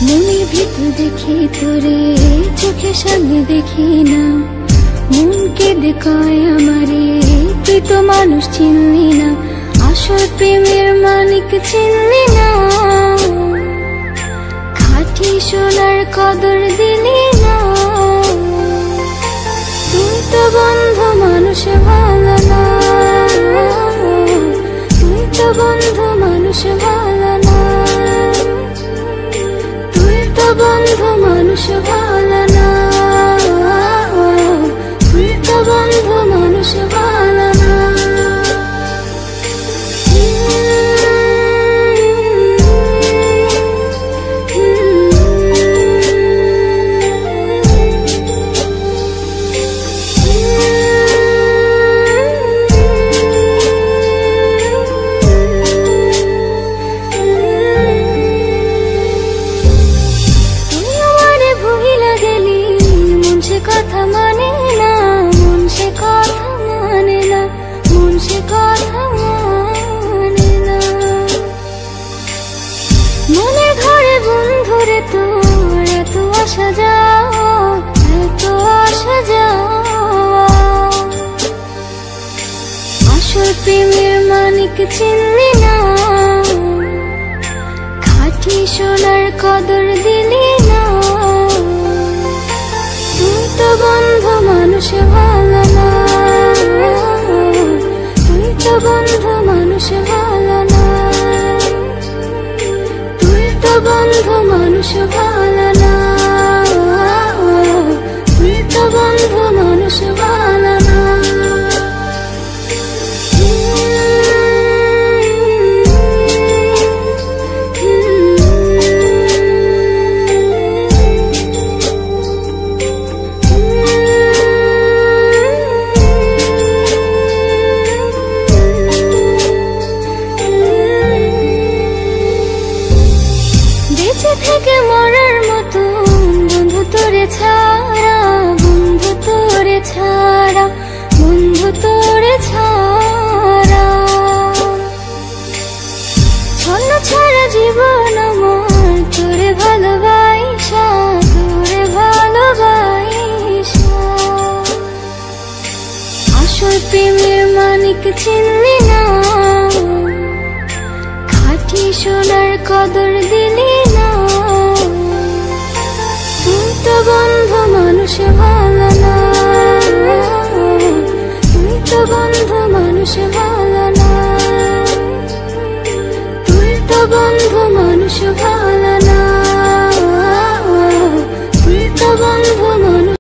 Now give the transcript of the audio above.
মনের ভিতর দেখি তোরে, চোখের সামনে দেখি না, মন কেঁদে কয় আমারে তুই তো মানুষ চিনলি না, আসল প্রেমের মালিক চিনলি না, খাঁটি সোনার কদর দিলি না, তুই তো বন্ধু মানুষ ভালো না, তুই তো বন্ধু মানুষ ভালো না, তুই তো বন্ধু মানুষ ভালো না, তুই তো বন্ধু মানুষ ভালো না। কথা মানে না, মন সে কথা মানে না, মন সে কথা মানে না, মনের ঘরে বন্ধুরে তোর এত আসা যাওয়া, এত আসা যাওয়া, আসল প্রেমের মালিক চিনলি না, খাঁটি সোনার কদর দিলি না, তুই তো বন্ধু মানুষ ভালো না, তুই তো বন্ধু মানুষ ভালো না, তুই তো বন্ধু মানুষ ভালো না, তুই তো বন্ধু মানুষ ভালো না। থেকে মরার মতো বন্ধু তোরে ছাড়া, বন্ধু তোরে ছাড়া, বন্ধু তোরে ছাড়া, ছন্ন ছাড়া জীবন আমার তোরে ভালোবাসা, তোরে ভালোবাসা, আসল প্রেমের মালিক চিনলি না, খাঁটি সোনার কদর দিলি না, তুই তো বন্ধু মানুষ ভালো না, তুই তো বন্ধু মানুষ ভালো না।